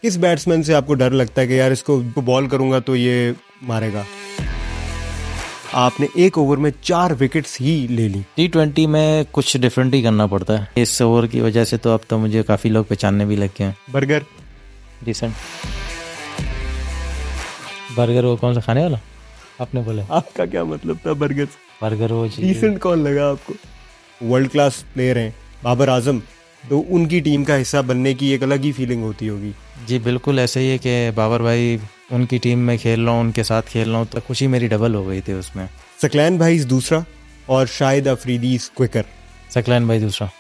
किस बैट्समैन से आपको डर लगता है कि यार इसको बॉल करूंगा तो ये मारेगा? आपने एक ओवर में 4 विकेट्स ही ले ली। T20 में कुछ डिफरेंट ही करना पड़ता है। इस ओवर की वजह से तो अब तो मुझे काफ़ी लोग पहचानने भी लग गए हैं। बर्गर डिसेंट बर्गर वो कौन सा खाने वाला आपने बोला? आपका क्या मतलब था बर्गर से? बर्गर वो डिसेंट कौन लगा आपको? वर्ल्ड क्लास प्लेयर हैं बाबर आजम, तो उनकी टीम का हिस्सा बनने की एक अलग ही फीलिंग होती होगी। जी बिल्कुल ऐसे ही है कि बाबर भाई उनकी टीम में खेल रहा हूँ, उनके साथ खेल रहा हूँ, तो खुशी मेरी डबल हो गई थी उसमें। सकलैन भाई दूसरा और शाहिद अफरीदी क्विकर। सकलैन भाई दूसरा।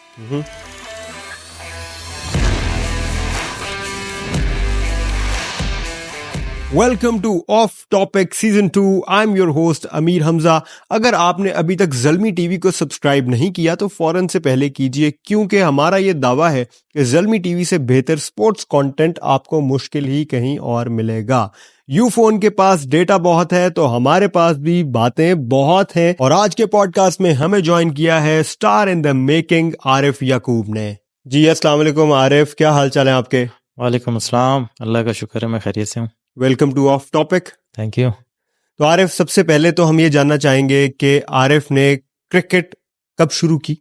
Welcome two of topic season 2। I am your host Amir Hamza. अगर आपने अभी तक ज़ल्मी टीवी को सब्सक्राइब नहीं किया तो फौरन से पहले कीजिए, क्योंकि हमारा ये दावा है कि ज़ल्मी टीवी से बेहतर स्पोर्ट्स कंटेंट आपको मुश्किल ही कहीं और मिलेगा। यूफोन के पास डेटा बहुत है तो हमारे पास भी बातें बहुत हैं, और आज के पॉडकास्ट में हमें ज्वाइन किया है star in the making Arif Yaqoob ने। जी अस्सलाम वालेकुम आरिफ, क्या हाल चाल है आपके? वालेकुम अस्सलाम, अल्लाह का शुक्र है मैं खैरियत से हूँ। Welcome two of topic. Thank you. तो आरिफ, सबसे पहले तो हम ये जानना चाहेंगे कि आरिफ ने क्रिकेट कब शुरू की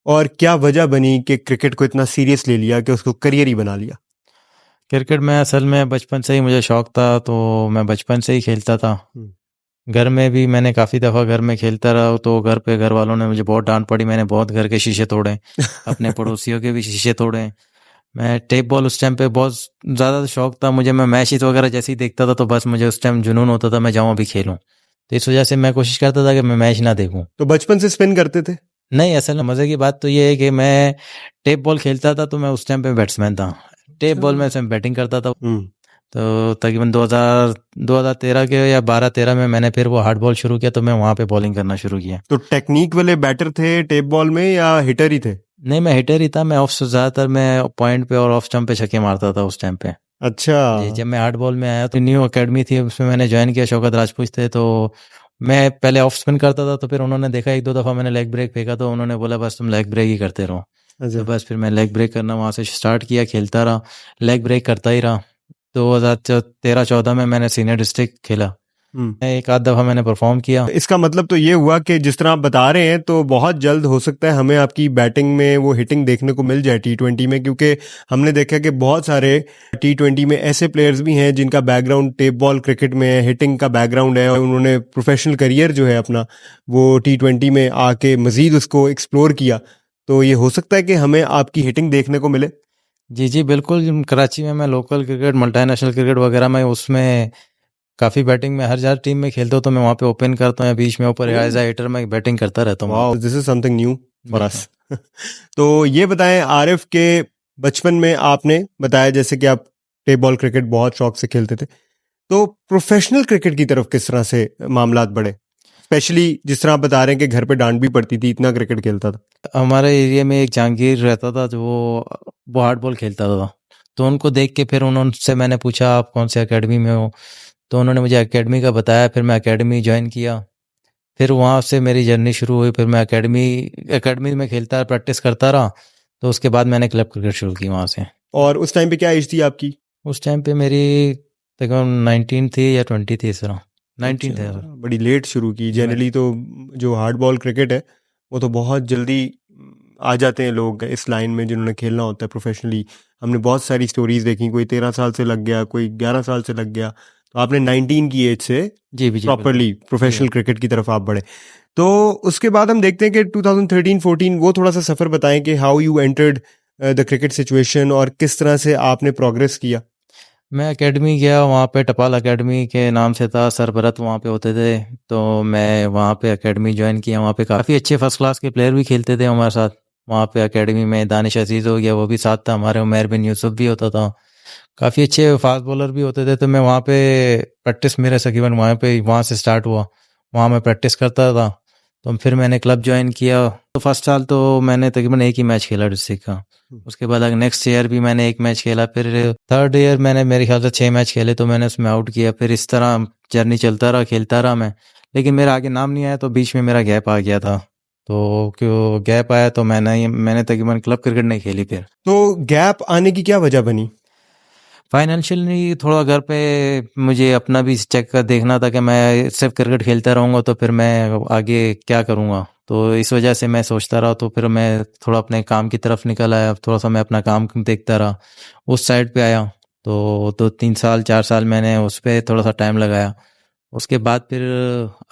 और क्या वजह बनी कि क्रिकेट को इतना सीरियस ले लिया कि उसको करियर ही बना लिया? क्रिकेट में असल में बचपन से ही मुझे शौक था, तो मैं बचपन से ही खेलता था। घर में भी मैंने काफ़ी दफ़ा घर में खेलता रहा, तो घर पे घर वालों ने मुझे बहुत डांट पड़ी। मैंने बहुत घर के शीशे तोड़े, अपने पड़ोसियों के भी शीशे तोड़े। मैं टेप बॉल उस टाइम पे बहुत ज़्यादा शौक था मुझे। मैं मैचेस वगैरह जैसे ही देखता था तो बस मुझे उस टाइम जुनून होता था मैं जाऊँ अभी खेलूँ। तो इस वजह से मैं कोशिश करता था कि मैं मैच ना देखूँ। तो बचपन से स्पिन करते थे? नहीं, असल में मज़े की बात तो ये है कि मैं टेप बॉल खेलता था, तो मैं उस टाइम पे बैट्समैन था। टेप बॉल में से बैटिंग करता था। तो तकरीबन 2013 के या 12-13 में मैंने फिर वो हार्ड बॉल शुरू किया, तो मैं वहाँ पे बॉलिंग करना शुरू किया। तो टेक्निक वाले बैटर थे टेप बॉल में या हिटर ही थे? नहीं, मैं हिटर ही था। मैं ज़्यादातर मैं पॉइंट पे और ऑफ स्टंप पे छक्के मारता था उस टाइम पे। अच्छा जी, जब मैं हार्ड बॉल में आया तो न्यू एकेडमी थी, उसमें मैंने ज्वाइन किया। शौकत राजपूत थे, तो मैं पहले ऑफ स्पिन करता था, तो फिर उन्होंने देखा 1-2 दफ़ा मैंने लेग ब्रेक फेंका, तो उन्होंने बोला बस तुम लेग ब्रेक ही करते रहो। तो बस फिर मैं लेग ब्रेक करना वहाँ से स्टार्ट किया, खेलता रहा, लेग ब्रेक करता ही रहा। 2013-14 में मैंने सीनियर डिस्ट्रिक्ट खेला। एक आध दफ़ा मैंने परफॉर्म किया। इसका मतलब तो ये हुआ कि जिस तरह आप बता रहे हैं तो बहुत जल्द हो सकता है हमें आपकी बैटिंग में वो हिटिंग देखने को मिल जाए T20 में, क्योंकि हमने देखा कि बहुत सारे T20 में ऐसे प्लेयर्स भी हैं जिनका बैकग्राउंड टेप बॉल क्रिकेट में है, हिटिंग का बैकग्राउंड है, और उन्होंने प्रोफेशनल करियर जो है अपना वो T20 में आके मजीद उसको एक्सप्लोर किया। तो ये हो सकता है कि हमें आपकी हिटिंग देखने को मिले? जी बिल्कुल। कराची में मैं लोकल क्रिकेट, मल्टीनेशनल क्रिकेट वगैरह में उसमें काफ़ी बैटिंग में हर टीम में खेलता हूँ, तो मैं वहाँ पे ओपन करता हूँ या बीच में ऊपर एज अ हिटर में बैटिंग करता रहता हूँ। Wow, this is something new for us. तो ये बताएं आरिफ के बचपन में आपने बताया जैसे कि आप टेप बॉल क्रिकेट बहुत शौक से खेलते थे, तो प्रोफेशनल क्रिकेट की तरफ किस तरह से मामलात बढ़े? स्पेशली जिस तरह आप बता रहे हैं कि घर पे डांट भी पड़ती थी, इतना क्रिकेट खेलता था। हमारे एरिया में एक जहांगीर रहता था जो वो हार्ड बॉल खेलता था, तो उनको देख के फिर उनसे मैंने पूछा आप कौन से एकेडमी में हो, तो उन्होंने मुझे एकेडमी का बताया। फिर मैं एकेडमी ज्वाइन किया, फिर वहाँ से मेरी जर्नी शुरू हुई। फिर मैं एकेडमी में खेलता प्रैक्टिस करता रहा, तो उसके बाद मैंने क्लब क्रिकेट शुरू की वहाँ से। और उस टाइम पे क्या एज थी आपकी? उस टाइम पे मेरी तकरीबन 19 थी या 20 थी, इस तरह 19 थे। बड़ी लेट शुरू की। जनरली तो जो हार्ड बॉल क्रिकेट है वो तो बहुत जल्दी आ जाते हैं लोग इस लाइन में जिन्होंने खेलना होता है प्रोफेशनली। हमने बहुत सारी स्टोरीज देखी, कोई 13 साल से लग गया, कोई 11 साल से लग गया, तो आपने 19 की एज से प्रॉपरली प्रोफेशनल क्रिकेट की तरफ आप बढ़े। तो उसके बाद हम देखते हैं कि 2013-14 वो थोड़ा सा सफ़र बताएं कि how you entered the cricket situation और किस तरह से आपने प्रोग्रेस किया। मैं एकेडमी गया, वहाँ पे टपाल एकेडमी के नाम से था, सरबरत वहाँ पे होते थे, तो मैं वहाँ पे एकेडमी ज्वाइन किया। वहाँ पे काफ़ी अच्छे फर्स्ट क्लास के प्लेयर भी खेलते थे हमारे साथ। वहाँ पे एकेडमी में दानिश अजीज़ हो गया, वो भी साथ था हमारे, उमैर बिन यूसुफ भी होता था, काफ़ी अच्छे फास्ट बॉलर भी होते थे। तो मैं वहाँ पे प्रैक्टिस मेरे तकरीबन वहाँ से स्टार्ट हुआ, वहाँ मैं प्रैक्टिस करता था। तो फिर मैंने क्लब ज्वाइन किया। तो फर्स्ट साल तो मैंने तकरीबन एक ही मैच खेला डिस्ट्रिक्ट का, उसके बाद नेक्स्ट ईयर भी मैंने एक मैच खेला। फिर थर्ड ईयर मैंने मेरे ख्याल से 6 मैच खेले, तो मैंने उसमें आउट किया। फिर इस तरह जर्नी चलता रहा, खेलता रहा मैं, लेकिन मेरा आगे नाम नहीं आया, तो बीच में मेरा गैप आ गया था। तो क्यों गैप आया, तो मैंने तकरीबन क्लब क्रिकेट नहीं खेली। फिर तो गैप आने की क्या वजह बनी? फाइनेंशियली थोड़ा घर पे मुझे अपना भी चेक कर देखना था कि मैं सिर्फ क्रिकेट खेलता रहूँगा तो फिर मैं आगे क्या करूँगा। तो इस वजह से मैं सोचता रहा, तो फिर मैं थोड़ा अपने काम की तरफ निकल आया, थोड़ा सा मैं अपना काम देखता रहा, उस साइड पे आया। तो 2-3 साल 4 साल मैंने उस पर थोड़ा सा टाइम लगाया। उसके बाद फिर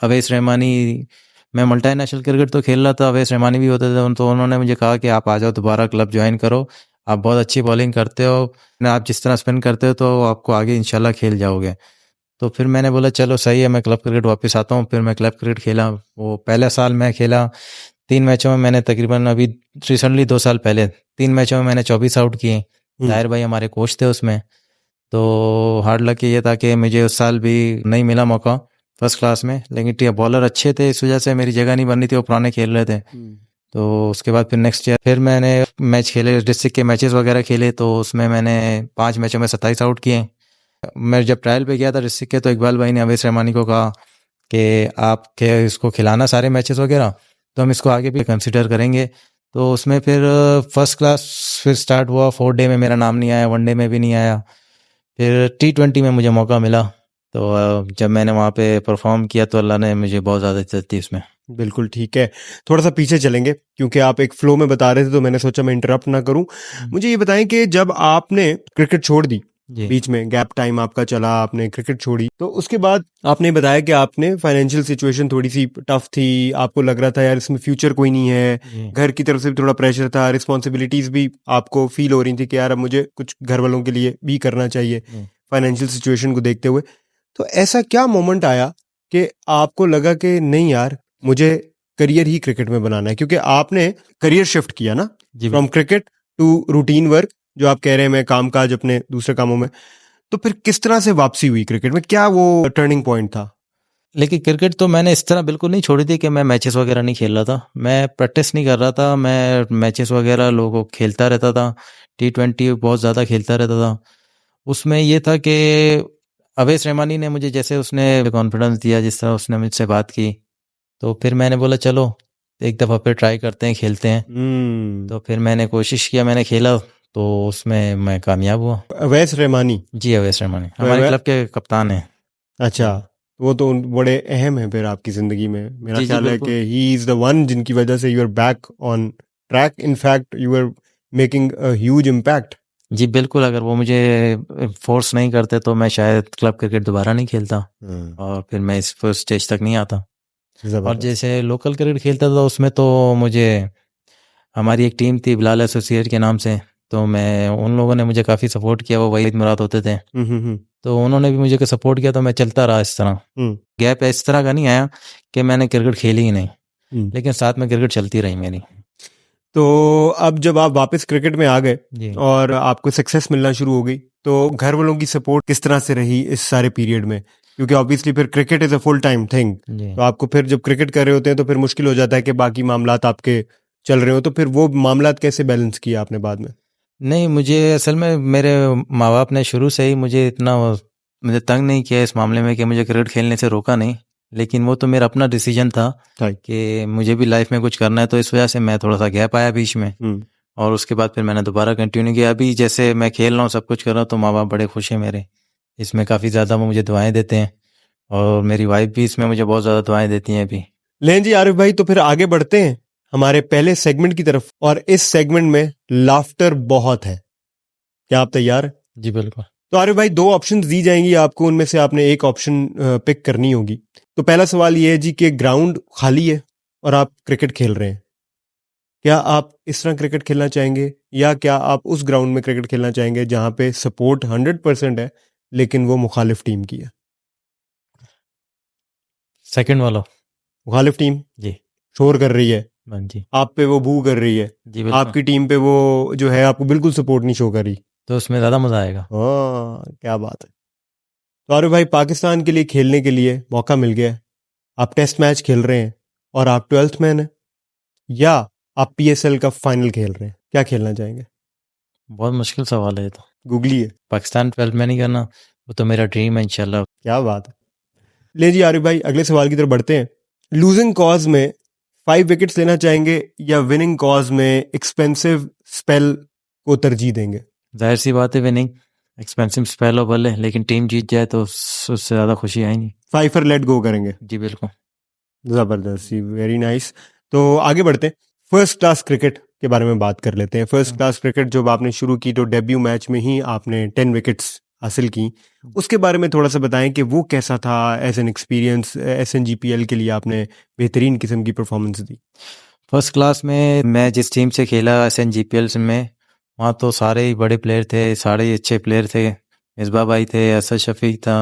अवैस रहमानी, मैं मल्टीनेशनल क्रिकेट तो खेल रहा था, अवैस रहमानी भी होते थे, तो उन्होंने मुझे कहा कि आप आ जाओ दोबारा क्लब ज्वाइन करो, आप बहुत अच्छी बॉलिंग करते हो, आप जिस तरह स्पिन करते हो तो आपको आगे इंशाल्लाह खेल जाओगे। तो फिर मैंने बोला चलो सही है, मैं क्लब क्रिकेट वापस आता हूँ। फिर मैं क्लब क्रिकेट खेला, वो पहला साल मैं खेला, 3 मैचों में मैंने तकरीबन, अभी रिसेंटली 2 साल पहले 3 मैचों में मैंने 24 आउट किए। ताहिर भाई हमारे कोच थे उसमें। तो हार्ड लक ये था कि मुझे उस साल भी नहीं मिला मौका फर्स्ट क्लास में, लेकिन बॉलर अच्छे थे, इस वजह से मेरी जगह नहीं बन रही थी, वो पुराने खेल रहे थे। तो उसके बाद फिर नेक्स्ट ईयर फिर मैंने मैच खेले, डिस्ट्रिक्ट के मैचेस वगैरह खेले, तो उसमें मैंने 5 मैचों में 27 आउट किए। मैं जब ट्रायल पे गया था डिस्ट्रिक्ट के, तो इकबाल भाई ने अवैस रहमानी को कहा कि आप के इसको खिलाना सारे मैचेस वगैरह, तो हम इसको आगे भी कंसिडर करेंगे। तो उसमें फिर फर्स्ट क्लास फिर स्टार्ट हुआ, 4 डे में मेरा नाम नहीं आया, 1 डे में भी नहीं आया। फिर T20 में मुझे मौका मिला, तो जब मैंने वहाँ पे परफॉर्म किया तो अल्लाह ने मुझे बहुत ज़्यादा इज्जत दी उसमें। बिल्कुल ठीक है। थोड़ा सा पीछे चलेंगे क्योंकि आप एक फ्लो में बता रहे थे, तो मैंने सोचा मैं इंटरप्ट ना करूं। मुझे ये बताएं कि जब आपने क्रिकेट छोड़ दी, जी बीच में गैप टाइम आपका चला, आपने क्रिकेट छोड़ी, तो उसके बाद आपने बताया कि आपने फाइनेंशियल सिचुएशन थोड़ी सी टफ थी, आपको लग रहा था यार इसमें फ्यूचर कोई नहीं है, जी घर की तरफ से भी थोड़ा प्रेशर था, रिस्पॉन्सिबिलिटीज भी आपको फील हो रही थी कि यार अब मुझे कुछ घर वालों के लिए भी करना चाहिए जी फाइनेंशियल सिचुएशन को देखते हुए। तो ऐसा क्या मोमेंट आया कि आपको लगा कि नहीं यार, मुझे करियर ही क्रिकेट में बनाना है? क्योंकि आपने करियर शिफ्ट किया ना, जी from cricket to routine work, जो आप कह रहे हैं मैं काम काज अपने दूसरे कामों में। तो फिर किस तरह से वापसी हुई क्रिकेट में? क्या वो टर्निंग पॉइंट था? लेकिन क्रिकेट तो मैंने इस तरह बिल्कुल नहीं छोड़ी थी कि मैं मैचेस वगैरह नहीं खेल रहा था, मैं प्रैक्टिस नहीं कर रहा था, मैं मैचेस वगैरह लोगों खेलता रहता था। T20 बहुत ज़्यादा खेलता रहता था। उसमें ये था कि अवैस रहमानी ने मुझे जैसे उसने कॉन्फिडेंस दिया, जिस तरह उसने मुझसे बात की, तो फिर मैंने बोला चलो एक दफ़ा फिर ट्राई करते हैं, खेलते हैं। हम्म। तो फिर मैंने कोशिश किया, मैंने खेला, तो उसमें मैं कामयाब हुआ। अवैस रहमानी? जी अवैस रहमानी तो हमारे क्लब के कप्तान हैं। अच्छा, जी वो तो बड़े अहम है फिर आपकी जिंदगी में। मेरा जी जी ख्याल है बिल्कुल। कि ही इज द वन जिनकी वजह से you are back on track, in fact you are making a huge impact. जी बिल्कुल, अगर वो मुझे फ़ोर्स नहीं करते तो मैं शायद क्लब क्रिकेट दोबारा नहीं खेलता, और फिर मैं इस फर्स्ट स्टेज तक नहीं आता। और जबरदस्त। जैसे लोकल क्रिकेट खेलता था उसमें तो मुझे, हमारी एक टीम थी बिलाल एसोसिएट के नाम से, तो मैं उन लोगों ने मुझे काफ़ी सपोर्ट किया, वो वहीद मुराद होते थे, हम्म। तो उन्होंने भी मुझे सपोर्ट किया, तो मैं चलता रहा इस तरह। हम्म। गैप इस तरह का नहीं आया कि मैंने क्रिकेट खेली ही नहीं, हम्म। लेकिन साथ में क्रिकेट चलती रही मेरी। तो अब जब आप वापस क्रिकेट में आ गए जी और आपको सक्सेस मिलना शुरू हो गई, तो घर वालों की सपोर्ट किस तरह से रही इस सारे पीरियड में? क्योंकि ऑब्वियसली फिर cricket is a full time thing, जी तो आपको फिर जब क्रिकेट कर रहे होते हैं तो फिर मुश्किल हो जाता है कि बाकी मामलात आपके चल रहे हो, तो फिर वो मामलात कैसे बैलेंस किया आपने बाद में? नहीं, मुझे असल में मेरे माँ बाप ने शुरू से ही मुझे इतना मुझे तंग नहीं किया इस मामले में कि मुझे क्रिकेट खेलने से रोका नहीं, लेकिन वो तो मेरा अपना डिसीजन था राइट। कि मुझे भी लाइफ में कुछ करना है, तो इस वजह से मैं थोड़ा सा गैप आया बीच में, हम्म। और उसके बाद फिर मैंने दोबारा कंटिन्यू किया। अभी जैसे मैं खेल रहा हूँ, सब कुछ कर रहा हूँ, तो माँ बाप बड़े खुश हैं मेरे, इसमें काफ़ी ज़्यादा वो मुझे दुआएं देते हैं, और मेरी वाइफ भी इसमें मुझे बहुत ज़्यादा दुआएं देती हैं अभी। लें जी आरिफ भाई, तो फिर आगे बढ़ते हैं हमारे पहले सेगमेंट की तरफ, और इस सेगमेंट में लाफ्टर बहुत है। क्या आप तैयार हैं? जी बिल्कुल। तो आरिफ भाई, दो ऑप्शंस दी जाएंगी आपको, उनमें से आपने एक ऑप्शन पिक करनी होगी। तो पहला सवाल ये है जी कि ग्राउंड खाली है और आप क्रिकेट खेल रहे हैं, क्या आप इस तरह क्रिकेट खेलना चाहेंगे, या क्या आप उस ग्राउंड में क्रिकेट खेलना चाहेंगे जहां पे सपोर्ट 100% है लेकिन वो मुखालिफ टीम की है? सेकंड वाला। मुखालिफ टीम जी शोर कर रही है, हाँ जी। आप पे वो बू कर रही है, जी बिल्कुल। आपकी टीम पे वो जो है आपको बिल्कुल सपोर्ट नहीं शो कर रही। तो उसमें ज़्यादा मज़ा आएगा। हाँ, क्या बात है। तो आरिफ भाई, पाकिस्तान के लिए खेलने के लिए मौका मिल गया है, आप टेस्ट मैच खेल रहे हैं और आप 12th मैन हैं, या आप PSL का फाइनल खेल रहे हैं, क्या खेलना चाहेंगे? बहुत मुश्किल सवाल है ये तो। गूगली है। पाकिस्तान 12 में नहीं करना, वो तो मेरा ड्रीम है इंशाल्लाह। क्या बात है। ले जी आरिफ भाई, अगले सवाल की तरफ बढ़ते हैं। लूजिंग कॉज में 5 विकेट्स लेना चाहेंगे या विनिंग कॉज में एक्सपेंसिव स्पेल को तरजीह देंगे? जाहिर सी बात है विनिंग, एक्सपेंसिव स्पेल भले, लेकिन टीम जीत जाए तो उससे ज़्यादा खुशी आई नहीं। फाइफर लेट गो करेंगे। जी बिल्कुल। जबरदस्त, वेरी नाइस। तो आगे बढ़ते हैं, फर्स्ट क्लास क्रिकेट के बारे में बात कर लेते हैं। फर्स्ट क्लास क्रिकेट जब आपने शुरू की तो डेब्यू मैच में ही आपने 10 विकेट्स हासिल की, उसके बारे में थोड़ा सा बताएं कि वो कैसा था एज एन एक्सपीरियंस। SNGPL के लिए आपने बेहतरीन किस्म की परफॉर्मेंस दी। फर्स्ट क्लास में मैं जिस टीम से खेला SNGPL में, वहाँ तो सारे ही बड़े प्लेयर थे, सारे ही अच्छे प्लेयर थे। मिसबा भाई थे, असद शफीक था।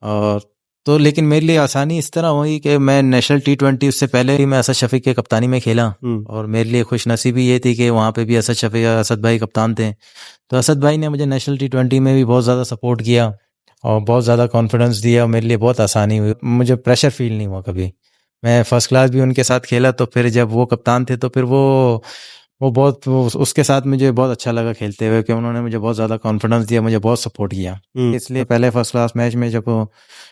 और तो लेकिन मेरे लिए आसानी इस तरह हुई कि मैं नेशनल T20 उससे पहले ही मैं असद शफीक के कप्तानी में खेला। और मेरे लिए खुशनसीबी ये थी कि वहाँ पे भी असद शफीक असद भाई कप्तान थे। तो असद भाई ने मुझे नेशनल T20 में भी बहुत ज़्यादा सपोर्ट किया और बहुत ज़्यादा कॉन्फिडेंस दिया। मेरे लिए बहुत आसानी हुई, मुझे प्रेशर फील नहीं हुआ कभी। मैं फर्स्ट क्लास भी उनके साथ खेला, तो फिर जब वो कप्तान थे तो फिर उसके साथ मुझे बहुत अच्छा लगा खेलते हुए कि उन्होंने मुझे बहुत ज़्यादा कॉन्फिडेंस दिया, मुझे बहुत सपोर्ट किया। इसलिए पहले फर्स्ट क्लास मैच में जब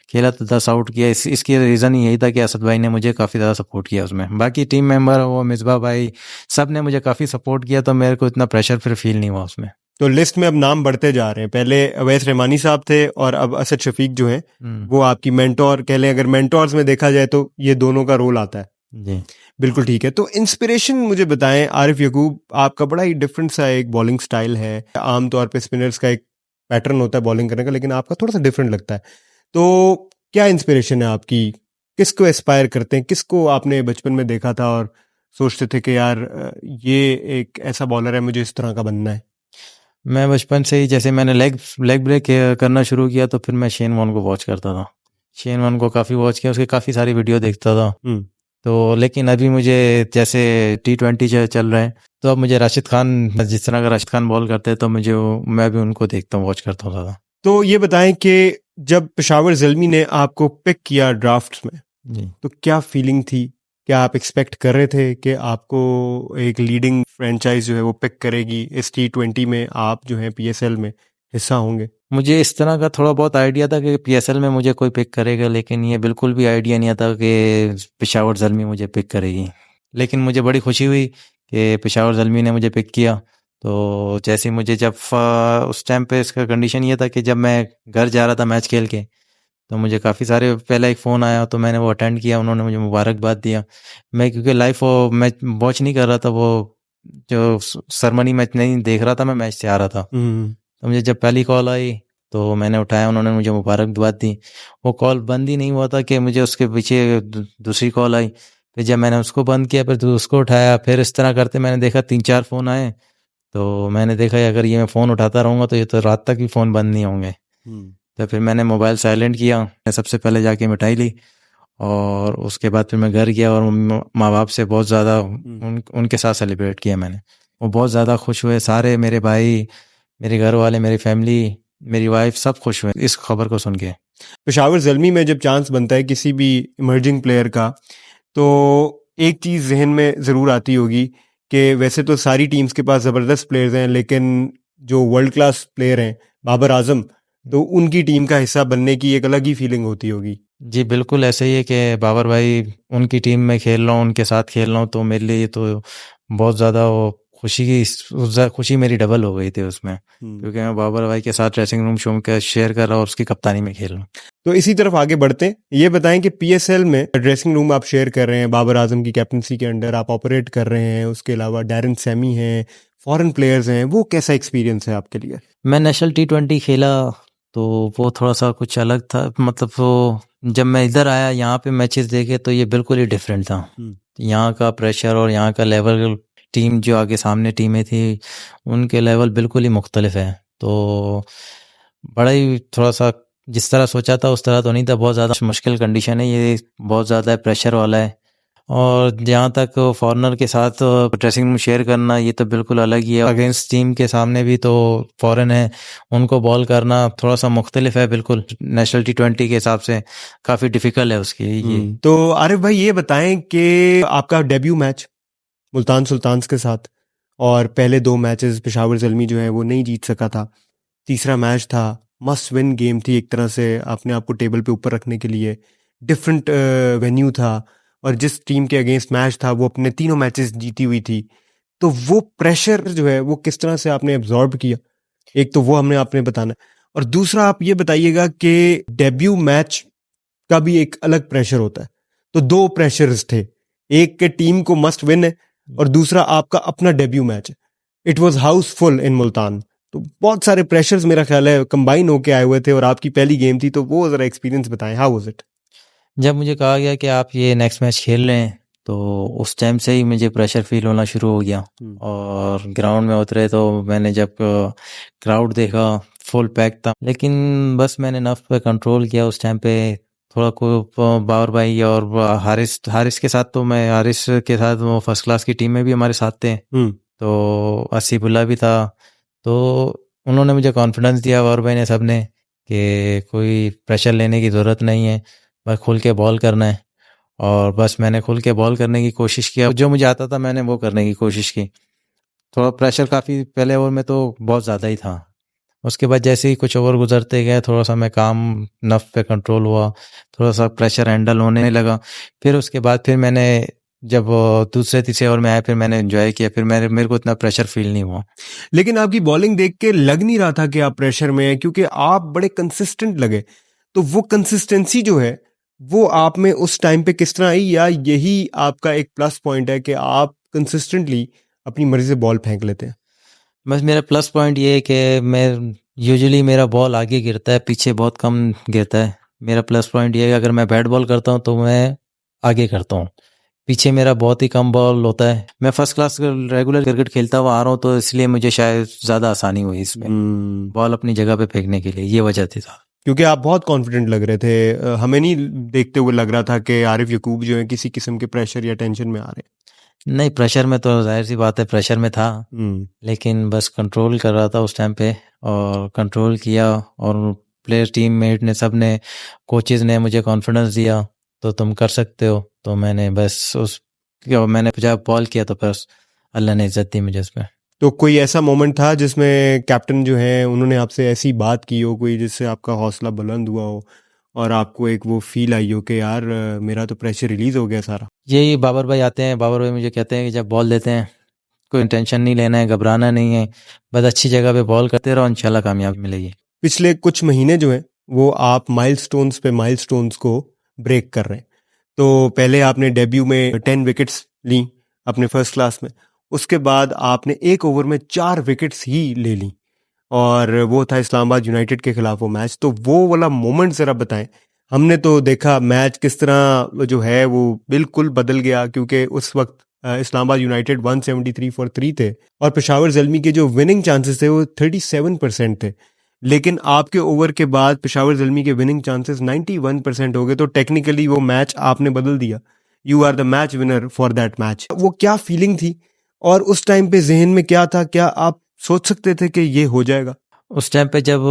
खेला तो 10 आउट किया। इसकी रीज़न यही था कि असद भाई ने मुझे काफ़ी ज़्यादा सपोर्ट किया उसमें। बाकी टीम मेंबर वो मिसबा भाई सब ने मुझे काफ़ी सपोर्ट किया, तो मेरे को इतना प्रेशर फिर फील नहीं हुआ उसमें। तो लिस्ट में अब नाम बढ़ते जा रहे हैं, पहले अवैस रहमानी साहब थे और अब असद शफीक जो हैं वो आपकी मेंटोर कह लें। अगर मेंटोर्स में देखा जाए तो ये दोनों का रोल आता है। जी बिल्कुल ठीक है। तो इंस्पिरेशन मुझे बताएं, आरिफ यकूब आपका बड़ा ही डिफरेंट सा एक बॉलिंग स्टाइल है। आमतौर पे स्पिनर्स का एक पैटर्न होता है बॉलिंग करने का, लेकिन आपका थोड़ा सा डिफरेंट लगता है। तो क्या इंस्पिरेशन है आपकी, किसको एस्पायर करते हैं, किसको आपने बचपन में देखा था और सोचते थे कि यार ये एक ऐसा बॉलर है, मुझे इस तरह का बनना है? मैं बचपन से ही जैसे मैंने लेग ब्रेक करना शुरू किया तो फिर मैं शेन वॉर्न को वॉच करता था। शेन वॉर्न को काफ़ी वॉच किया, उसके काफ़ी सारी वीडियो देखता था। तो लेकिन अभी मुझे जैसे T20 चल रहे हैं तो अब मुझे राशिद खान, जिस तरह का राशिद खान बॉल करते हैं तो मैं भी उनको देखता हूँ, वॉच करता था। तो ये बताएं कि जब पेशावर ज़ल्मी ने आपको पिक किया ड्राफ्ट में जी तो क्या फीलिंग थी? क्या आप एक्सपेक्ट कर रहे थे कि आपको एक लीडिंग फ्रेंचाइज जो है वो पिक करेगी, इस T20 में आप जो है PSL में हिस्सा होंगे? मुझे इस तरह का थोड़ा बहुत आइडिया था कि PSL में मुझे कोई पिक करेगा, लेकिन ये बिल्कुल भी आइडिया नहीं था कि पेशावर ज़ल्मी मुझे पिक करेगी। लेकिन मुझे बड़ी खुशी हुई कि पेशावर ज़ल्मी ने मुझे पिक किया। तो जैसे मुझे जब उस टाइम पे इसका कंडीशन ये था कि जब मैं घर जा रहा था मैच खेल के, तो मुझे काफ़ी सारे पहला एक फ़ोन आया तो मैंने वो अटेंड किया, उन्होंने मुझे मुबारकबाद दिया। मैं क्योंकि लाइव वो मैच वॉच नहीं कर रहा था, वो जो सरमनी मैच नहीं देख रहा था, मैं मैच से आ रहा था। तो मुझे जब पहली कॉल आई तो मैंने उठाया, उन्होंने मुझे मुबारकबाद दी। वो कॉल बंद ही नहीं हुआ था कि मुझे उसके पीछे दूसरी कॉल आई। फिर जब मैंने उसको बंद किया फिर उसको उठाया, फिर इस तरह करते मैंने देखा 3-4 फ़ोन आए। तो मैंने देखा अगर ये मैं फ़ोन उठाता रहूँगा तो ये तो रात तक भी फ़ोन बंद नहीं होंगे। तो फिर मैंने मोबाइल साइलेंट किया, मैं सबसे पहले जाके मिठाई ली और उसके बाद फिर मैं घर गया और माँ बाप से बहुत ज़्यादा उनके साथ सेलिब्रेट किया मैंने। वो बहुत ज़्यादा खुश हुए, सारे मेरे भाई, मेरे घर वाले, मेरी फैमिली, मेरी वाइफ सब खुश हुए इस खबर को सुन के। पेशावर ज़ल्मी में जब चांस बनता है किसी भी इमर्जिंग प्लेयर का, तो एक चीज़ जहन में ज़रूर आती होगी कि वैसे तो सारी टीम्स के पास ज़बरदस्त प्लेयर्स हैं, लेकिन जो वर्ल्ड क्लास प्लेयर हैं बाबर आजम, तो उनकी टीम का हिस्सा बनने की एक अलग ही फीलिंग होती होगी। जी बिल्कुल ऐसे ही है कि बाबर भाई उनकी टीम में खेल रहा हूँ, उनके साथ खेल रहा हूँ, तो मेरे लिए तो बहुत ज़्यादा वो खुशी मेरी डबल हो गई थी उसमें, क्योंकि मैं बाबर भाई के साथ ड्रेसिंग रूम शो के शेयर कर रहा हूँ और उसकी कप्तानी में खेल रहा हूँ। तो इसी तरफ आगे बढ़ते हैं। ये बताएं कि PSL में ड्रेसिंग रूम आप शेयर कर रहे हैं, बाबर आजम की कैप्टनसी के अंडर आप ऑपरेट कर रहे हैं, उसके अलावा डैरन सैमी हैं, फॉरेन प्लेयर्स हैं, वो कैसा एक्सपीरियंस है आपके लिए? मैं नेशनल T20 खेला तो वो थोड़ा सा कुछ अलग था, मतलब वो जब मैं इधर आया यहाँ पे मैचेस देखे तो ये बिल्कुल ही डिफरेंट था। यहाँ का प्रेशर और यहाँ का लेवल, टीम जो आगे सामने टीमें थी उनके लेवल बिल्कुल ही मुख्तलिफ है। तो बड़ा ही थोड़ा सा जिस तरह सोचा था उस तरह तो नहीं था, बहुत ज़्यादा मुश्किल कंडीशन है ये, बहुत ज़्यादा प्रेशर वाला है। और जहाँ तक फॉरेनर के साथ ड्रेसिंग रूम शेयर करना, ये तो बिल्कुल अलग ही है। अगेंस्ट टीम के सामने भी तो फॉरेन है, उनको बॉल करना थोड़ा सा मुख्तलिफ है बिल्कुल, नेशनल T20 के हिसाब से काफ़ी डिफ़िकल्ट है उसकी ये। तो आरिफ भाई ये बताएं कि आपका डेब्यू मैच मुल्तान सुल्तान्स के साथ, और पहले 2 मैचेस पेशावर ज़ल्मी जो है वो नहीं जीत सका था, तीसरा मैच था, मस्ट विन गेम थी एक तरह से अपने आप को टेबल पे ऊपर रखने के लिए, डिफरेंट वेन्यू था, और जिस टीम के अगेंस्ट मैच था वो अपने तीनों मैचेस जीती हुई थी। तो वो प्रेशर जो है वो किस तरह से आपने एब्जॉर्ब किया? एक तो वो हमने आपने बताना है, और दूसरा आप ये बताइएगा कि डेब्यू मैच का भी एक अलग प्रेशर होता है। तो दो प्रेशर्स थे, एक के टीम को मस्ट विन है और दूसरा आपका अपना डेब्यू मैच है। इट वाज हाउसफुल इन मुल्तान, तो बहुत सारे प्रेशर्स मेरा ख्याल है कंबाइन होके आए हुए थे और आपकी पहली गेम थी, तो वो जरा एक्सपीरियंस बताएं, हाउ वाज इट? जब मुझे कहा गया कि आप ये नेक्स्ट मैच खेल रहे हैं, तो उस टाइम से ही मुझे प्रेशर फील होना शुरू हो गया। और ग्राउंड में उतरे तो मैंने जब क्राउड देखा फुल पैक था, लेकिन बस मैंने नफ्स पे कंट्रोल किया उस टाइम पे। थोड़ा को बाबर भाई और हारिस हारिस के साथ, तो मैं हारिस के साथ वो फर्स्ट क्लास की टीम में भी हमारे साथ थे, तो आसिफुल्ला भी था। तो उन्होंने मुझे कॉन्फिडेंस दिया, बाबर भाई ने, सब ने, कि कोई प्रेशर लेने की ज़रूरत नहीं है, बस खुल के बॉल करना है। और बस मैंने खुल के बॉल करने की कोशिश किया, जो मुझे आता था मैंने वो करने की कोशिश की। थोड़ा प्रेशर काफ़ी पहले ओवर में तो बहुत ज़्यादा ही था। उसके बाद जैसे ही कुछ ओवर गुजरते गए, थोड़ा सा मैं काम, नफ पे कंट्रोल हुआ, थोड़ा सा प्रेशर हैंडल होने लगा। फिर उसके बाद फिर मैंने जब दूसरे तीसरे ओवर में आया, फिर मैंने एंजॉय किया, फिर मेरे को इतना प्रेशर फील नहीं हुआ। लेकिन आपकी बॉलिंग देख के लग नहीं रहा था कि आप प्रेशर में हैं, क्योंकि आप बड़े कंसिस्टेंट लगे। तो वो कंसिस्टेंसी जो है वो आप में उस टाइम पे किस तरह आई, या यही आपका एक प्लस पॉइंट है कि आप कंसिस्टेंटली अपनी मर्जी से बॉल फेंक लेते हैं? बस मेरा प्लस पॉइंट ये है कि मैं यूजुअली मेरा बॉल आगे गिरता है, पीछे बहुत कम गिरता है। मेरा प्लस पॉइंट ये है कि अगर मैं बैट बॉल करता हूँ तो मैं आगे करता हूँ, पीछे मेरा बहुत ही कम बॉल होता है। मैं फर्स्ट क्लास रेगुलर क्रिकेट खेलता हुआ आ रहा हूँ, तो इसलिए मुझे शायद ज़्यादा आसानी हुई इसमें बॉल अपनी जगह पे फेंकने के लिए, ये वजह थी साहब। क्योंकि आप बहुत कॉन्फिडेंट लग रहे थे, हमें नहीं देखते हुए लग रहा था कि आरिफ यकूब जो है किसी किस्म के प्रेशर या टेंशन में आ रहे नहीं, प्रेशर में तो जाहिर सी बात है, प्रेशर में था, हैं। लेकिन बस कंट्रोल कर रहा था उस टाइम पे, और कंट्रोल किया। और प्लेयर टीम मेट ने, सब ने, कोचेज़ ने मुझे कॉन्फिडेंस दिया, तो तुम कर सकते हो। तो मैंने बस मैंने जब बॉल किया तो बस अल्लाह ने इज्जत दी मुझे उसमें। तो कोई ऐसा मोमेंट था जिसमें कैप्टन जो है उन्होंने आपसे ऐसी बात की हो, कोई जिससे आपका हौसला बुलंद हुआ हो और आपको एक वो फील आई हो कि यार मेरा तो प्रेशर रिलीज हो गया सारा? यही बाबर भाई आते हैं, बाबर भाई मुझे कहते हैं कि जब बॉल देते हैं, कोई टेंशन नहीं लेना है, घबराना नहीं है, बस अच्छी जगह पे बॉल करते रहो, इंशाल्लाह कामयाबी मिलेगी। पिछले कुछ महीने जो हैं वो आप माइलस्टोन्स पे माइलस्टोन्स को ब्रेक कर रहे हैं। तो पहले आपने डेब्यू में 10 विकेट्स ली अपने फर्स्ट क्लास में, उसके बाद आपने एक ओवर में 4 विकेट्स ही ले ली, और वो था इस्लामाबाद यूनाइटेड के खिलाफ वो मैच। तो वो वाला मोमेंट ज़रा बताएं। हमने तो देखा मैच किस तरह जो है वो बिल्कुल बदल गया, क्योंकि उस वक्त इस्लामाबाद यूनाइटेड 173 फॉर 3 थे और पेशावर ज़ल्मी के जो विनिंग चांसेस थे वो 37% थे। लेकिन आपके ओवर के बाद पेशावर ज़ल्मी के विनिंग चांसेस 91% हो गए। तो टेक्निकली वो मैच आपने बदल दिया, you are the match winner for that match. वो क्या फीलिंग थी और उस टाइम पे जहन में क्या था? क्या आप सोच सकते थे कि ये हो जाएगा? उस टाइम पे जब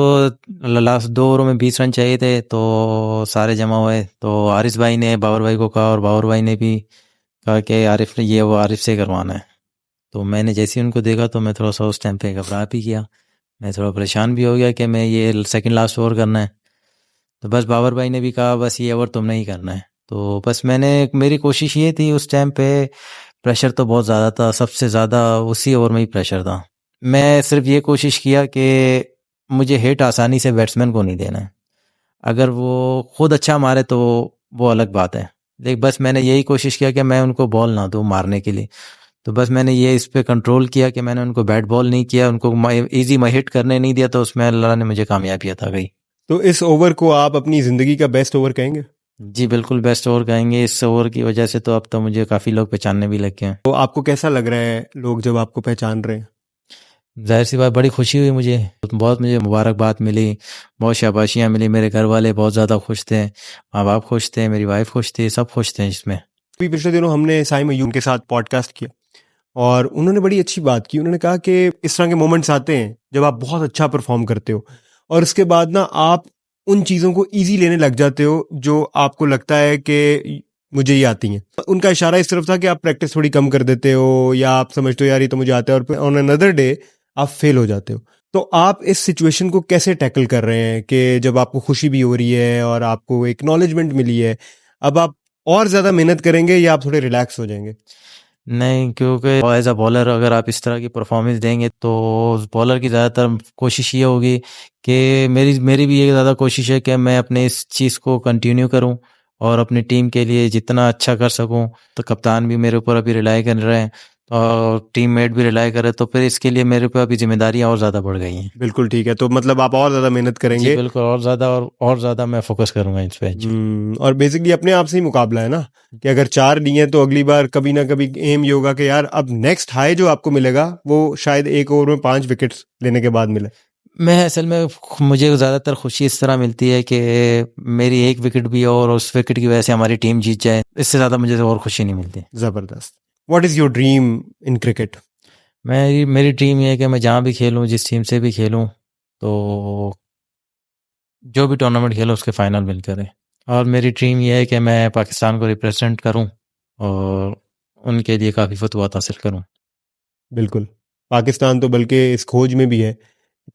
लास्ट 2 ओवरों में 20 रन चाहिए थे, तो सारे जमा हुए, तो हारिस भाई ने बाबर भाई को कहा, और बाबर भाई ने भी कहा कि आरिफ ने ये वो आरिफ से करवाना है। तो मैंने जैसे ही उनको देखा, तो मैं थोड़ा सा उस टाइम पे घबरा भी गया, मैं थोड़ा परेशान भी हो गया कि मैं ये सेकंड लास्ट ओवर करना है। तो बस बाबर भाई ने भी कहा बस ये ओवर तुमने ही करना है। तो बस मेरी कोशिश ये थी उस टाइम पे, प्रेशर तो बहुत ज़्यादा था, सबसे ज़्यादा उसी ओवर में ही प्रेशर था। मैं सिर्फ ये कोशिश किया कि मुझे हिट आसानी से बैट्समैन को नहीं देना है, अगर वो खुद अच्छा मारे तो वो अलग बात है, लेकिन बस मैंने यही कोशिश किया कि मैं उनको बॉल ना दूं मारने के लिए। तो बस मैंने ये इस पे कंट्रोल किया कि मैंने उनको बैट बॉल नहीं किया, उनको इजी हिट करने नहीं दिया, तो उसमें अल्लाह ने मुझे कामयाबी अता गई। तो इस ओवर को आप अपनी ज़िंदगी का बेस्ट ओवर कहेंगे? जी बिल्कुल बेस्ट ओवर कहेंगे, इस ओवर की वजह से तो अब तो मुझे काफ़ी लोग पहचानने भी लग गए हैं। तो आपको कैसा लग रहा है लोग जब आपको पहचान रहे हैं? जाहिर सी बात, बड़ी खुशी हुई मुझे, बहुत मुझे मुबारकबाद मिली, बहुत शाबाशियाँ मिली, मेरे घर वाले बहुत ज़्यादा खुश थे, माँ बाप खुश थे, मेरी वाइफ खुश थी, सब खुश थे इसमें। अभी पिछले दिनों हमने साइम अय्यूब के साथ पॉडकास्ट किया और उन्होंने बड़ी अच्छी बात की। उन्होंने कहा कि इस तरह के मोमेंट्स आते हैं जब आप बहुत अच्छा परफॉर्म करते हो और उसके बाद ना आप उन चीज़ों को इजी लेने लग जाते हो जो आपको लगता है कि मुझे ये आती हैं। उनका इशारा इस तरफ था कि आप प्रैक्टिस थोड़ी कम कर देते हो या आप समझते हो यार ये तो मुझे आता है, और ऑन अनदर डे आप फेल हो जाते हो। तो आप इस सिचुएशन को कैसे टैकल कर रहे हैं कि जब आपको खुशी भी हो रही है और आपको एक्नॉलेजमेंट मिली है, अब आप और ज़्यादा मेहनत करेंगे या आप थोड़े रिलैक्स हो जाएंगे? नहीं, क्योंकि एज अ बॉलर अगर आप इस तरह की परफॉर्मेंस देंगे तो बॉलर की ज़्यादातर कोशिश ये होगी कि मेरी भी ये ज़्यादा कोशिश है कि मैं अपने इस चीज़ को कंटिन्यू करूं और अपनी टीम के लिए जितना अच्छा कर सकूं। तो कप्तान भी मेरे ऊपर अभी रिलाई कर रहे हैं और टीममेट भी रिलाई कर रहे हैं, तो फिर इसके लिए मेरे ऊपर अभी जिम्मेदारियां और ज़्यादा बढ़ गई हैं। बिल्कुल ठीक है, तो मतलब आप और ज्यादा मेहनत जी करेंगे। बिल्कुल, और ज़्यादा मैं फोकस करूंगा इस पे। और बेसिकली अपने आप से ही मुकाबला है ना, कि अगर 4 लिए तो अगली बार कभी ना कभी एम ये होगा कि यार अब नेक्स्ट हाई जो आपको मिलेगा वो शायद एक ओवर में 5 विकेट्स लेने के बाद मिले। मैं असल में मुझे ज़्यादातर खुशी इस तरह मिलती है कि मेरी एक विकेट भी हो और उस विकेट की वजह से हमारी टीम जीत जाए, इससे ज़्यादा मुझे और खुशी नहीं मिलती। जबरदस्त। What is your dream in cricket? मेरी ड्रीम ये है कि मैं जहाँ भी खेलूँ, जिस टीम से भी खेलूँ, तो जो भी टूर्नामेंट खेलूँ उसके फाइनल विन करें। और मेरी ड्रीम ये है कि मैं पाकिस्तान को रिप्रेजेंट करूँ और उनके लिए काफ़ी फतवात हासिल करूँ। बिल्कुल। पाकिस्तान तो बल्कि इस खोज में भी है,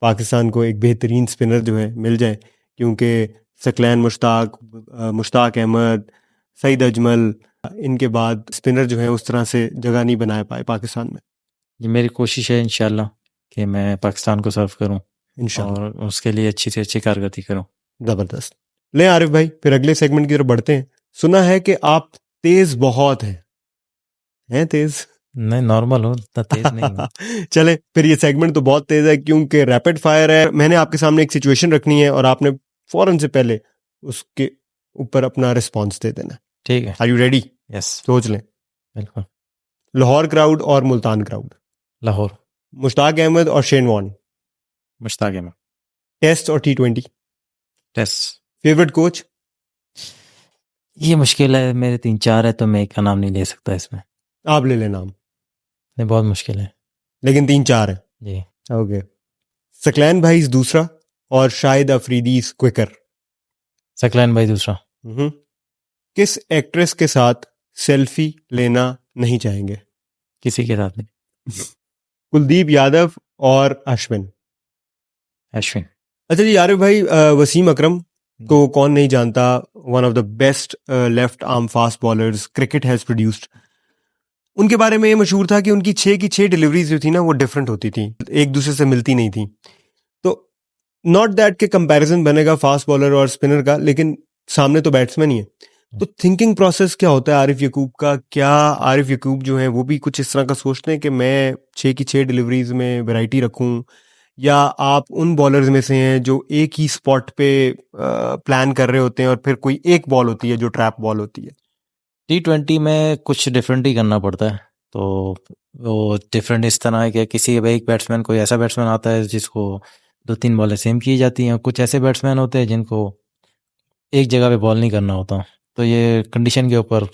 पाकिस्तान को एक बेहतरीन स्पिनर जो है मिल जाए, क्योंकि सकलैन मुश्ताक, मुश्ताक अहमद, सईद अजमल, इनके बाद स्पिनर जो है उस तरह से जगह नहीं बना पाए पाकिस्तान में। ये मेरी कोशिश है इंशाल्लाह कि मैं पाकिस्तान को सर्व करूँ इंशाल्लाह। और उसके लिए अच्छी से अच्छी कारकर्दगी करूँ। जबरदस्त। ले आरिफ भाई, फिर अगले सेगमेंट की तरफ बढ़ते हैं। सुना है कि आप तेज बहुत हैं तेज? नहीं, नॉर्मल हो, इतना तेज नहीं हूँ। चले फिर, ये सेगमेंट तो बहुत तेज है क्योंकि रैपिड फायर है। मैंने आपके सामने एक सिचुएशन रखनी है और आपने फौरन से पहले उसके ऊपर अपना रिस्पॉन्स दे देना। ठीक है। Are you ready? यस। सोच लें। बिल्कुल। लाहौर क्राउड और मुल्तान क्राउड, लाहौर। मुश्ताक अहमद और Shane Warne, Mushtaq Ahmed. Test और T20, टेस्ट। Favourite coach? ये मुश्किल है, मेरे 3-4 है तो मैं एक का नाम नहीं ले सकता इसमें। आप ले लें नाम, नहीं, बहुत मुश्किल है। लेकिन 3-4 है। जी। ओके। सकलैन भाई दूसरा और शाहिद अफरीदी क्विकर। सकलैन भाई दूसरा। हम्म। किस एक्ट्रेस के साथ सेल्फी लेना नहीं चाहेंगे? किसी के साथ नहीं। कुलदीप यादव और अश्विन। अश्विन। अच्छा जी आरिफ भाई, वसीम अकरम को कौन नहीं जानता, one of the best left arm fast bowlers cricket has produced. उनके बारे में ये मशहूर था कि उनकी 6 की 6 डिलीवरीज जो थी ना वो डिफरेंट होती थी, एक दूसरे से मिलती नहीं थी। तो नॉट दैट के कंपैरिजन बनेगा फास्ट बॉलर और स्पिनर का, लेकिन सामने तो बैट्समैन ही है। तो थिंकिंग प्रोसेस क्या होता है आरिफ यकूब का? क्या आरिफ यकूब जो है वो भी कुछ इस तरह का सोचते हैं कि मैं 6 की 6 डिलीवरीज में वैरायटी रखूं, या आप उन बॉलर्स में से हैं जो एक ही स्पॉट पे प्लान कर रहे होते हैं और फिर कोई एक बॉल होती है जो ट्रैप बॉल होती है? T20 में कुछ डिफरेंट ही करना पड़ता है। तो वो डिफरेंट इस तरह है कि किसी एक बैट्समैन, कोई ऐसा बैट्समैन आता है जिसको 2-3 बॉलें सेम की जाती हैं, कुछ ऐसे बैट्समैन होते हैं जिनको एक जगह पे बॉल नहीं करना होता। तो ये कंडीशन के ऊपर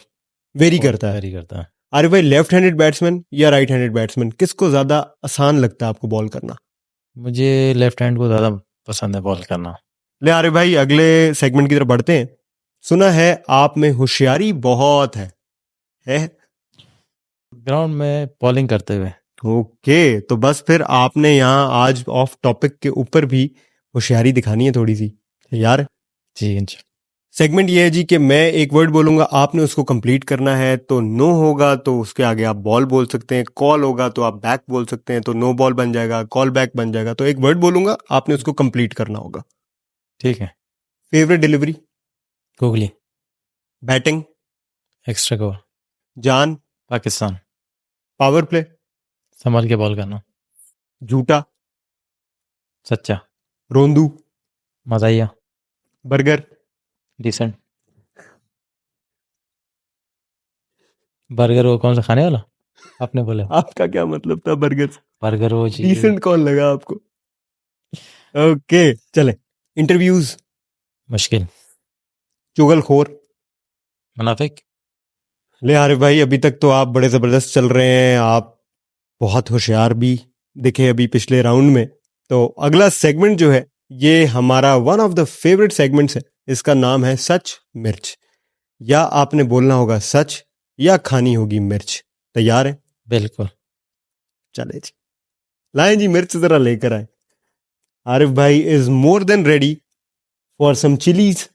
वेरी करता है। वेरी करता है। आरिफ भाई, लेफ्ट हैंडेड बैट्समैन या राइट हैंडेड बैट्समैन, किसको ज्यादा आसान लगता है आपको बॉल करना? मुझे लेफ्ट हैंड को ज़्यादा पसंद है बॉल करना। ले आरिफ भाई, अगले सेगमेंट की तरफ बढ़ते हैं। सुना है आप में होशियारी बहुत है? ग्राउंड में बॉलिंग करते हुए। ओके, तो बस फिर आपने यहाँ आज ऑफ टॉपिक के ऊपर भी होशियारी दिखानी है थोड़ी सी, यार। जी। सेगमेंट ये है जी कि मैं एक वर्ड बोलूंगा, आपने उसको कंप्लीट करना है। तो नो होगा तो उसके आगे आप बॉल बोल सकते हैं, कॉल होगा तो आप बैक बोल सकते हैं, तो नो बॉल बन जाएगा, कॉल बैक बन जाएगा। तो एक वर्ड बोलूंगा, आपने उसको कंप्लीट करना होगा। ठीक है। Favourite delivery? Googly. Batting? Extra cover. जान? पाकिस्तान। Power play? संभल के बॉल करना। झूठा? सच्चा। रोंदू? मज़ाइया। बर्गर? डिसेंट। बर्गर वो कौन सा खाने वाला आपने बोला? आपका क्या मतलब था बर्गर से? बर्गर वो जी। डिसेंट कौन लगा आपको? ओके, चले। इंटरव्यूज? मुश्किल। चुगलखोर? मुनाफिक। ले आरिफ भाई, अभी तक तो आप बड़े जबरदस्त चल रहे हैं, आप बहुत होशियार भी दिखे अभी पिछले राउंड में। तो अगला सेगमेंट जो है ये हमारा one of the favourite segments है। इसका नाम है सच मिर्च। या आपने बोलना होगा सच या खानी होगी मिर्च। तैयार है? बिल्कुल। चले जी, लाएं जी मिर्च जरा लेकर आए। आरिफ भाई is more than ready for some chillies.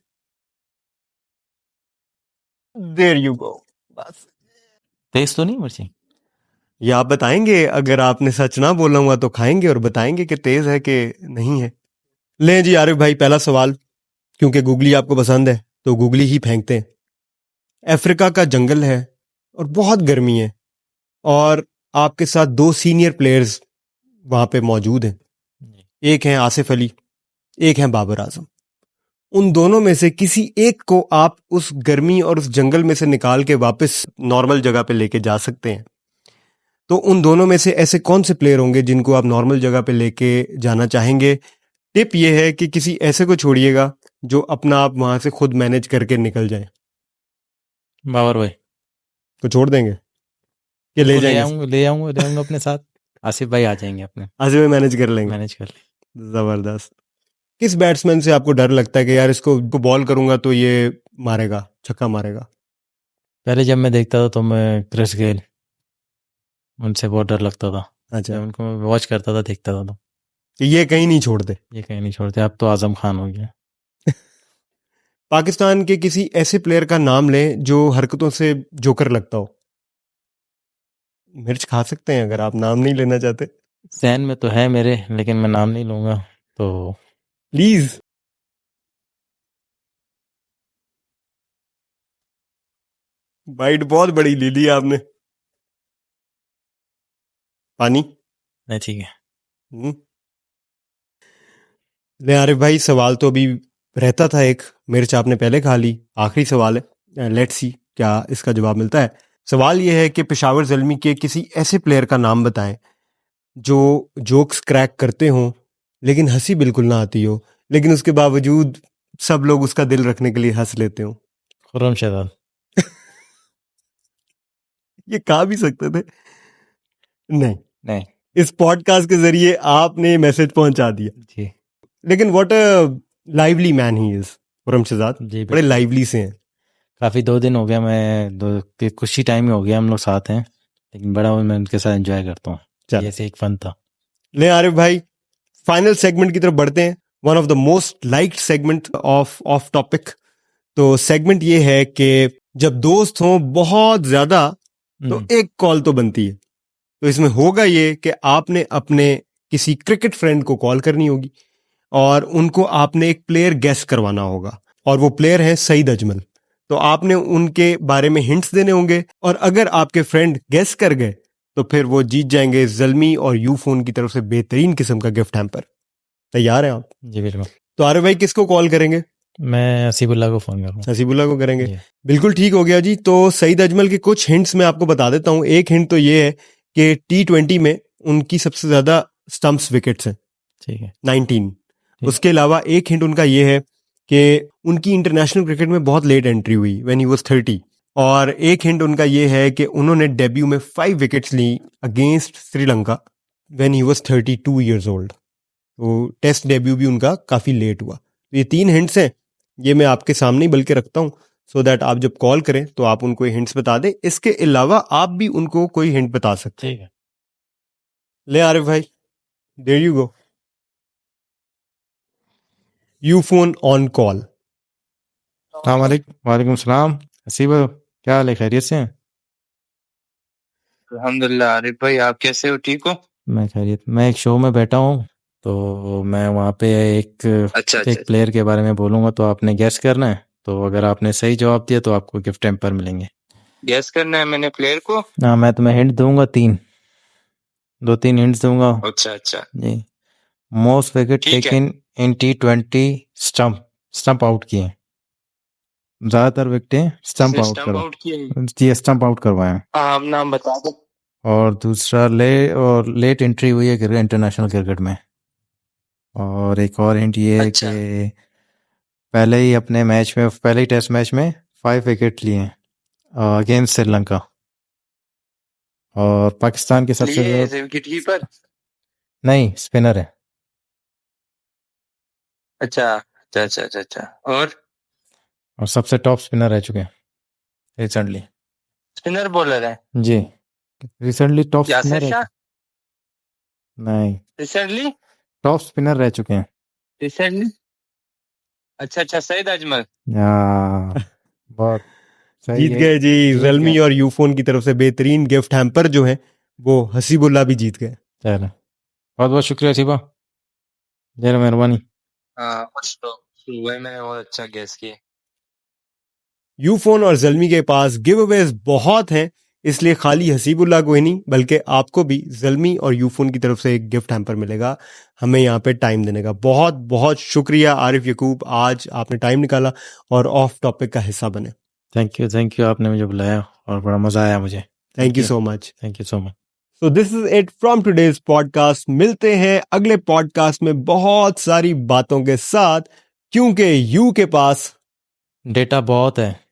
There you go. बस तेज तो नहीं मिर्ची? ये आप बताएंगे, अगर आपने सच ना बोला हुआ तो खाएंगे और बताएंगे कि तेज है कि नहीं है। लें जी आरिफ भाई, पहला सवाल, क्योंकि गूगली आपको पसंद है तो गूगली ही फेंकते हैं। अफ्रीका का जंगल है और बहुत गर्मी है, और आपके साथ दो सीनियर प्लेयर्स वहां पे मौजूद हैं। एक हैं आसिफ अली, एक हैं बाबर आजम। उन दोनों में से किसी एक को आप उस गर्मी और उस जंगल में से निकाल के वापस नॉर्मल जगह पे लेके जा सकते हैं। तो उन दोनों में से ऐसे कौन से प्लेयर होंगे जिनको आप नॉर्मल जगह पे लेके जाना चाहेंगे? टिप ये है कि किसी ऐसे को छोड़िएगा जो अपना आप वहां से खुद मैनेज करके निकल जाए। बाबर भाई तो छोड़ देंगे कि ले उनको जाएंगे? ले आऊंगा अपने साथ। आसिफ भाई आ जाएंगे अपने, आसिफ में मैनेज कर लेंगे। मैनेज कर ले। जबरदस्त। किस बैट्समैन से आपको डर लगता है कि यार इसको बॉल करूंगा तो ये मारेगा, छक्का मारेगा? पहले जब मैं देखता था तो मैं क्रिस गेल, उनसे बहुत डर लगता था। अच्छा, जब उनको मैं वॉच करता था, देखता था, तो कि ये कहीं नहीं छोड़ते। ये कहीं नहीं छोड़ते। अब तो आजम खान हो गया। पाकिस्तान के किसी ऐसे प्लेयर का नाम लें जो हरकतों से जोकर लगता हो। मिर्च खा सकते हैं अगर आप नाम नहीं लेना चाहते। सैन में तो है मेरे, लेकिन मैं नाम नहीं लूंगा। तो प्लीज। बाइट बहुत बड़ी ले ली आपने। पानी। नहीं, ठीक है। हम्म। ले आरिफ भाई, सवाल तो अभी रहता था एक, मिर्च आपने पहले खा ली। आखिरी सवाल है, लेट्स सी क्या इसका जवाब मिलता है। सवाल यह है कि पेशावर ज़ल्मी के किसी ऐसे प्लेयर का नाम बताएं जो जोक्स क्रैक करते हों लेकिन हंसी बिल्कुल ना आती हो, लेकिन उसके बावजूद सब लोग उसका दिल रखने के लिए हंस लेते हो। खुर्रम शहजाद। ये कहा भी सकते थे। नहीं, नहीं इस पॉडकास्ट के जरिए आपने मैसेज पहुंचा दिया। जी, लेकिन what a lively man he is, Khurram Shahzad. जी बड़े बिल्कुल। लाइवली से हैं। काफ़ी 2 दिन हो गया, मैं कुछ ही टाइम ही हो गया हम लोग साथ हैं, लेकिन बड़ा मैं उनके साथ एंजॉय करता हूँ। चलो, ये से एक फन था। ले आरिफ भाई, फाइनल सेगमेंट की तरफ बढ़ते हैं। One of the most liked segment of topic. तो सेगमेंट ये है कि जब दोस्त हों बहुत ज्यादा तो एक कॉल तो बनती है। तो इसमें होगा ये कि आपने अपने किसी क्रिकेट फ्रेंड को कॉल करनी होगी और उनको आपने एक प्लेयर गेस करवाना होगा, और वो प्लेयर है सईद अजमल। तो आपने उनके बारे में हिंट्स देने होंगे, और अगर आपके फ्रेंड गेस कर गए तो फिर वो जीत जाएंगे ज़ल्मी और यूफोन की तरफ से बेहतरीन किस्म का गिफ्ट हैम्पर। तैयार हैं आप? जी बिल्कुल। तो आरे भाई, किसको कॉल करेंगे? मैं हसीबुल्ला को फ़ोन करूँगा। हसीबुल्ला को करेंगे। जी। बिल्कुल ठीक हो गया जी। तो सईद अजमल के कुछ हिंट्स मैं आपको बता देता हूँ। एक हिंट तो ये है कि T20 में उनकी सबसे ज्यादा स्टंप्स विकेट्स हैं, ठीक है। 19। ठीक। उसके अलावा एक हिंट उनका ये है कि उनकी इंटरनेशनल क्रिकेट में बहुत लेट एंट्री हुई, व्हेन ही वाज 30। और एक हिंट उनका ये है कि उन्होंने डेब्यू में 5 wickets Lee against Sri Lanka when he was 32 years old. तो टेस्ट डेब्यू भी उनका काफी लेट हुआ। तो ये 3 हिंट्स हैं, ये मैं आपके सामने ही बल्कि रखता हूँ, सो दैट आप जब कॉल करें तो आप उनको हिंट्स बता दें। इसके अलावा आप भी उनको कोई हिंट बता सकते हैं। ठीक है। ले आरिफ भाई, there you go, you phone on call. वालेकुम सलाम। हसीब, क्या हाल है, खैरियत से हैं? अल्हम्दुलिल्लाह। आरिफ भाई, आप कैसे हो? ठीक हो? मैं खैरियत। मैं एक शो में बैठा हूँ, तो मैं वहाँ पे अच्छा अच्छा। एक प्लेयर के बारे में बोलूँगा, तो आपने गैस करना है। तो अगर आपने सही जवाब दिया तो आपको गिफ्ट हैम्पर मिलेंगे। गैस करना है मैंने प्लेयर को? हाँ, मैं तुम्हें हिंट दूंगा, 2-3 हिंट्स दूंगा अच्छा अच्छा, जी। मोस्ट विकेट ठीक है। Taken in T20 stump out किए, ज्यादातर विकेटें स्टंप आउट स्टंप करो आउट किए? जी, स्टंप आउट करवाए हैं। आप नाम बता दो। और दूसरा लेट एंट्री हुई है इंटरनेशनल क्रिकेट में। और एक और हिंट ये है अच्छा। कि पहले ही टेस्ट मैच में 5 विकेट लिए हैं अगेंस्ट श्रीलंका। और पाकिस्तान के सबसे लिए ज्यादा, विकेट कीपर? नहीं, स्पिनर है। अच्छा अच्छा अच्छा अच्छा अच्छा। और सबसे टॉप स्पिनर रह चुके हैं रिसेंटली। स्पिनर बॉलर है? जी, रिसेंटली टॉप यासिर स्पिनर रह शाह? नहीं, रिसेंटली? टॉप स्पिनर रह चुके हैं। रिसेंटली? अच्छा अच्छा, सईद अजमल। या बहुत सही जीत है। गए जी जीत ज़ल्मी गए। और यूफोन की तरफ से बेहतरीन गिफ्ट हैम्पर जो है वो हसीबुल्ला भी जीत गए। चलो बहुत बहुत शुक्रिया शिवा, जय मेहरबानी। हाँ कुछ तो वही मैंने बहुत अच्छा गेस किया। यूफोन और जल्मी के पास गिव अवेज बहुत हैं, इसलिए खाली हसीबुल्ला को ही नहीं बल्कि आपको भी जल्मी और यूफोन की तरफ से एक गिफ्ट हैम्पर मिलेगा हमें यहाँ पे टाइम देने का। बहुत बहुत शुक्रिया आरिफ यकूब, आज आपने टाइम निकाला और ऑफ टॉपिक का हिस्सा बने। थैंक यू, आपने मुझे बुलाया और बड़ा मजा आया मुझे। Thank you so much. Thank you so much. So this is it from today's podcast. मिलते हैं अगले पॉडकास्ट में बहुत सारी बातों के साथ, क्योंकि यू के पास डेटा बहुत है।